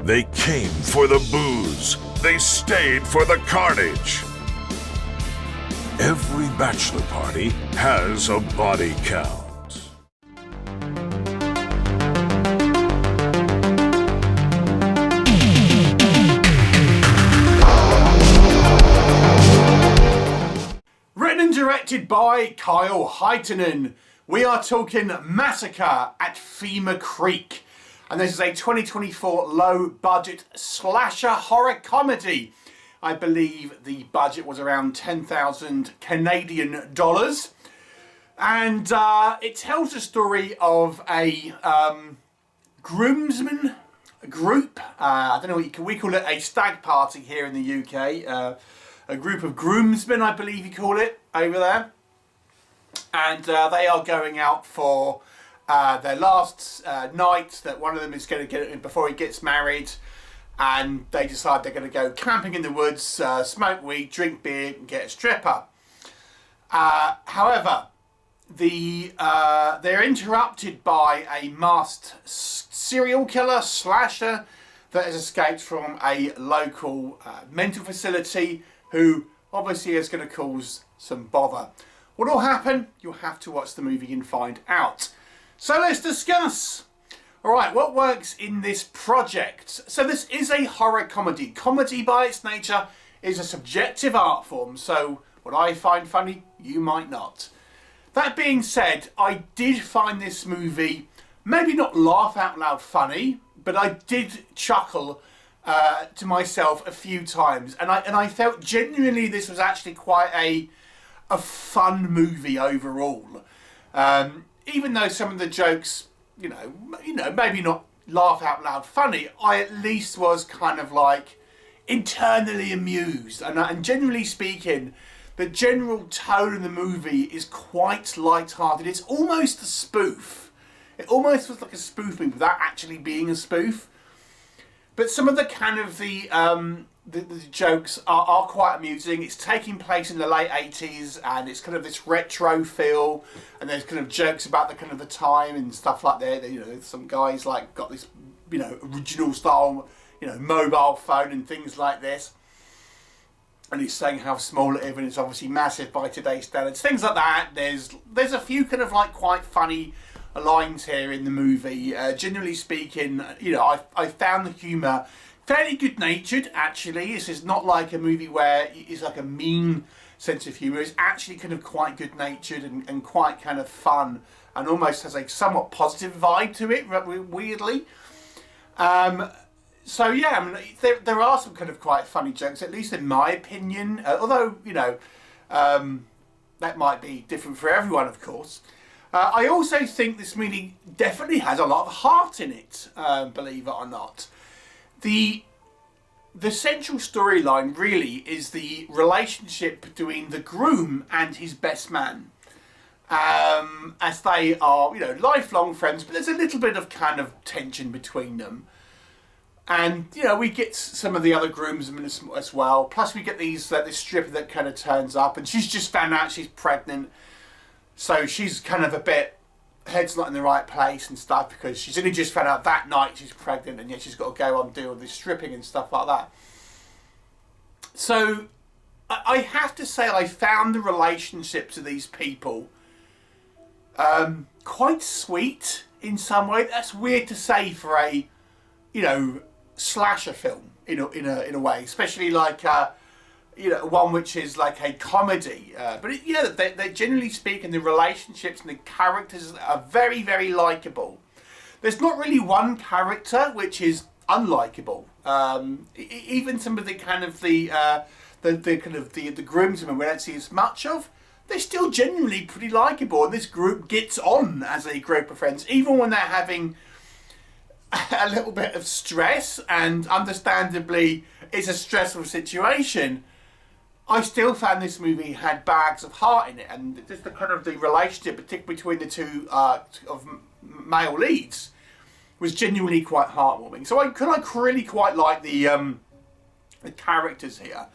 They came for the booze. They stayed for the carnage. Every bachelor party has a body count. Written and directed by Kyle Heitinen. We are talking Massacre at FEMUR Creek. And this is a 2024 low-budget slasher horror comedy. I believe the budget was around 10,000 Canadian dollars. And it tells the story of a groomsmen group. I don't know what we call it, a stag party here in the UK. A group of groomsmen, I believe you call it, over there. And they are going out for their last night that one of them is going to get before he gets married. And they decide they're going to go camping in the woods, smoke weed, drink beer, and get a stripper. However, they're interrupted by a masked serial killer slasher that has escaped from a local mental facility, who obviously is going to cause some bother. What will happen? You'll have to watch the movie and find out. So let's discuss. Alright, what works in this project? So this is a horror comedy. Comedy by its nature is a subjective art form, so what I find funny, you might not. That being said, I did find this movie maybe not laugh out loud funny, but I did chuckle to myself a few times, and I felt genuinely this was actually quite a fun movie overall. Even though some of the jokes, you know, maybe not laugh out loud funny, I at least was kind of like internally amused. And generally speaking, the general tone of the movie is quite light-hearted. It's almost a spoof. It almost was like a spoof movie without actually being a spoof. But some of the kind of the jokes are quite amusing. It's taking place in the late 80s, and it's kind of this retro feel, and there's kind of jokes about the kind of the time and stuff like that. You know, some guys like got this, you know, original style, you know, mobile phone and things like this. And he's saying how small it is, and it's obviously massive by today's standards. Things like that. There's a few kind of like quite funny lines here in the movie. Generally speaking, you know, I found the humour fairly good-natured, actually. This is not like a movie where it's like a mean sense of humour. It's actually kind of quite good-natured and quite kind of fun, and almost has a somewhat positive vibe to it, weirdly. So yeah, I mean, there are some kind of quite funny jokes, at least in my opinion. Although, you know, that might be different for everyone, of course. I also think this movie definitely has a lot of heart in it, believe it or not. The central storyline really is the relationship between the groom and his best man. As they are, you know, lifelong friends, but there's a little bit of kind of tension between them. And, you know, we get some of the other groomsmen as well. Plus we get this stripper that kind of turns up, and she's just found out she's pregnant. So she's kind of a bit, head's not in the right place and stuff, because she's only just found out that night she's pregnant, and yet she's got to go on and do all this stripping and stuff like that. So I have to say I found the relationships of these people quite sweet in some way. That's weird to say for a, you know, slasher film in a way, especially like you know, one which is like a comedy. But yeah, they generally speaking, the relationships and the characters are very, very likable. There's not really one character which is unlikable. Even some of the kind of the groomsmen we don't see as much of, they're still genuinely pretty likable, and this group gets on as a group of friends, even when they're having a little bit of stress, and understandably it's a stressful situation. I still found this movie had bags of heart in it, and just the kind of the relationship, particularly between the two of male leads, was genuinely quite heartwarming. So I really quite like the characters here.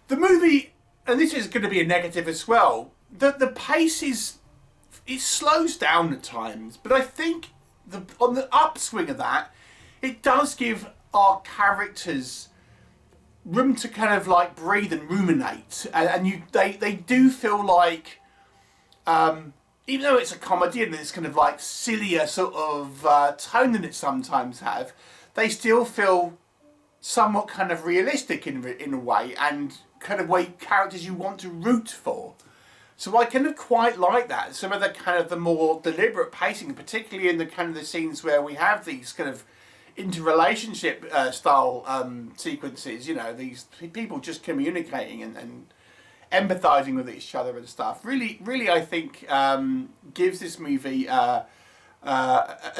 The movie, and this is going to be a negative as well, the pace it slows down at times, but I think on the upswing of that, it does give our characters room to kind of like breathe and ruminate, and they do feel like, even though it's a comedy and it's kind of like sillier sort of tone than it sometimes have, they still feel somewhat kind of realistic in a way, and kind of way characters you want to root for. So I kind of quite like that. Some of the kind of the more deliberate pacing, particularly in the kind of the scenes where we have these kind of interrelationship style sequences, you know, these people just communicating and empathizing with each other and stuff. Really, I think gives this movie a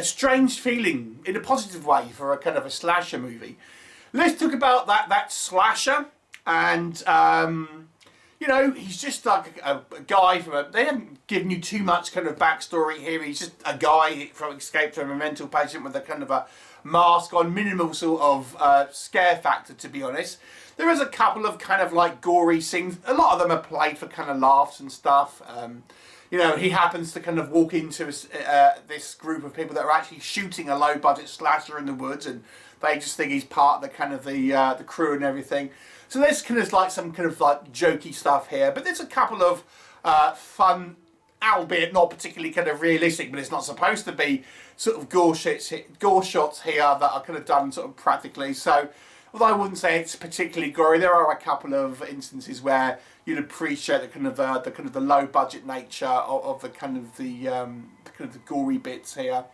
strange feeling in a positive way for a kind of a slasher movie. Let's talk about that slasher, and you know, he's just like a guy from they haven't given you too much kind of backstory here. He's just a guy from escaped from a mental patient with a kind of a mask on, minimal sort of scare factor, to be honest. There is a couple of kind of like gory scenes. A lot of them are played for kind of laughs and stuff. You know, he happens to kind of walk into this group of people that are actually shooting a low-budget slasher in the woods, and they just think he's part of the kind of the crew and everything. So there's kind of like some kind of like jokey stuff here, but there's a couple of fun, albeit not particularly kind of realistic, but it's not supposed to be, sort of gore shots here that are kind of done sort of practically. So although I wouldn't say it's particularly gory, there are a couple of instances where you'd appreciate the kind of the low budget nature of the kind of the gory bits here.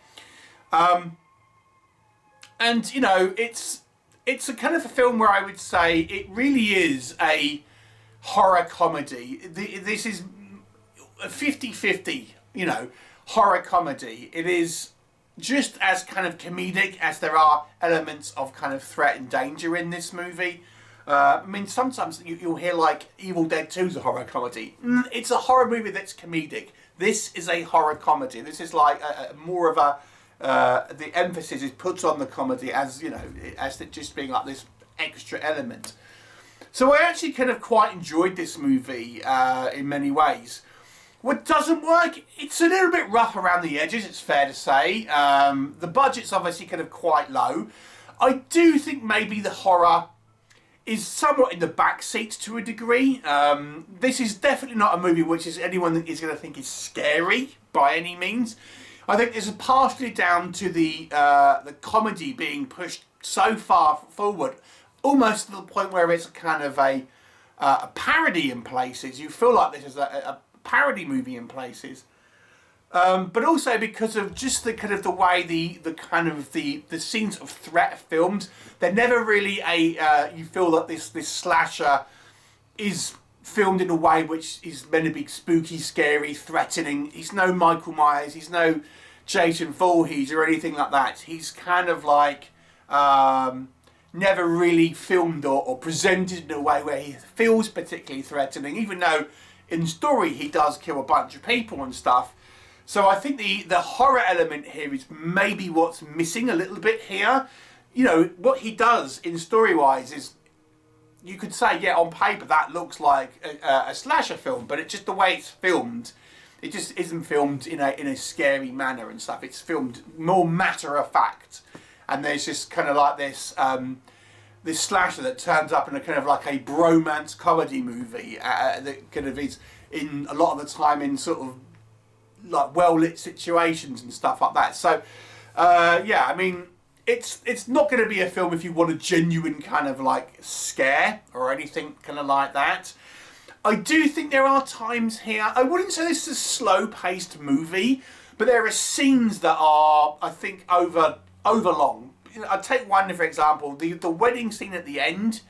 And you know, it's a kind of a film where I would say it really is a horror comedy. This is a 50-50, you know, horror comedy. It is just as kind of comedic as there are elements of kind of threat and danger in this movie. I mean, sometimes you'll hear like Evil Dead 2 is a horror comedy. It's a horror movie that's comedic. This is a horror comedy. This is like more of a the emphasis is put on the comedy, as you know, as it just being like this extra element. So I actually kind of quite enjoyed this movie in many ways. What doesn't work, it's a little bit rough around the edges, it's fair to say. The budget's obviously kind of quite low. I do think maybe the horror is somewhat in the back seat to a degree. This is definitely not a movie which is anyone is going to think is scary by any means. I think this is partially down to the comedy being pushed so far forward, almost to the point where it's kind of a parody in places. You feel like this is a parody movie in places, but also because of just the kind of the way the scenes of threat are filmed. They're never really you feel that this slasher is filmed in a way which is meant to be spooky, scary, threatening. He's no Michael Myers, he's no Jason Voorhees or anything like that. He's kind of like never really filmed or presented in a way where he feels particularly threatening, even though in story he does kill a bunch of people and stuff. So I think the horror element here is maybe what's missing a little bit here. You know, what he does in story-wise is, you could say, yeah, on paper that looks like a slasher film, but it's just the way it's filmed. It just isn't filmed in a scary manner and stuff. It's filmed more matter of fact, and there's just kind of like this this slasher that turns up in a kind of like a bromance comedy movie that kind of is in a lot of the time in sort of like well lit situations and stuff like that. So yeah, I mean, it's not going to be a film if you want a genuine kind of like scare or anything kind of like that. I do think there are times here, I wouldn't say this is a slow paced movie, but there are scenes that are, I think, over long. I'll take one for example, the wedding scene at the end.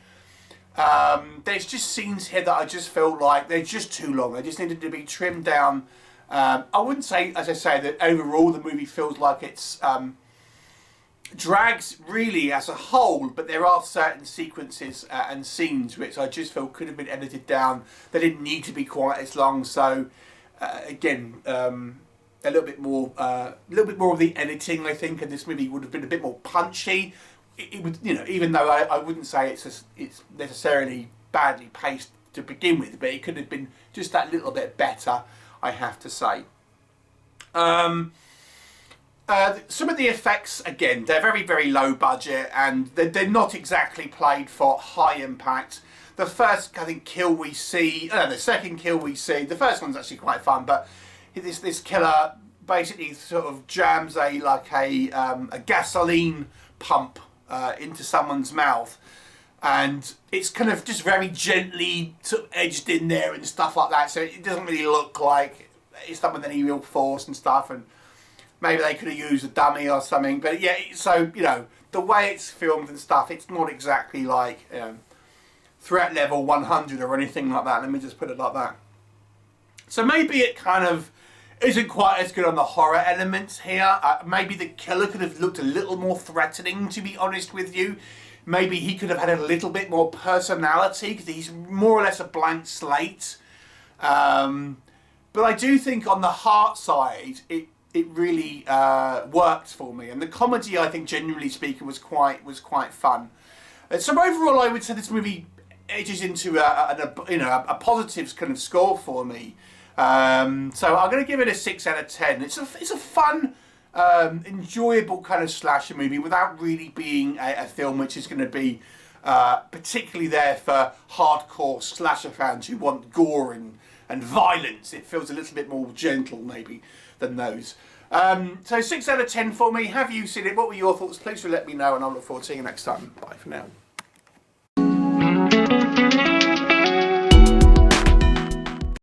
There's just scenes here that I just felt like they're just too long. They just needed to be trimmed down. I wouldn't say, as I say, that overall the movie feels like it's drags really as a whole, but there are certain sequences and scenes which I just feel could have been edited down. They didn't need to be quite as long. So again, a little bit more of the editing, I think, in this movie would have been a bit more punchy. It would, you know, even though I wouldn't say it's necessarily badly paced to begin with, but it could have been just that little bit better, I have to say. Some of the effects, again, they're very, very low budget, and they're not exactly played for high impact. The first, I think, kill we see, the second kill we see, the first one's actually quite fun, but this killer basically sort of jams a gasoline pump into someone's mouth, and it's kind of just very gently sort of edged in there and stuff like that, so it doesn't really look like it's done with any real force and stuff, and maybe they could have used a dummy or something, but yeah, so, you know, the way it's filmed and stuff, it's not exactly like, you know, threat level 100 or anything like that. Let me just put it like that. So maybe it kind of isn't quite as good on the horror elements here. Maybe the killer could have looked a little more threatening, to be honest with you. Maybe he could have had a little bit more personality, because he's more or less a blank slate. But I do think on the heart side, it really worked for me, and the comedy, I think, generally speaking, was quite fun. So overall, I would say this movie edges into a positives kind of score for me. So I'm going to give it a 6 out of 10. It's a fun, enjoyable kind of slasher movie without really being a film which is going to be particularly there for hardcore slasher fans who want gore and violence. It feels a little bit more gentle maybe than those. So 6 out of 10 for me. Have you seen it? What were your thoughts? Please do let me know, and I'll look forward to seeing you next time. Bye for now.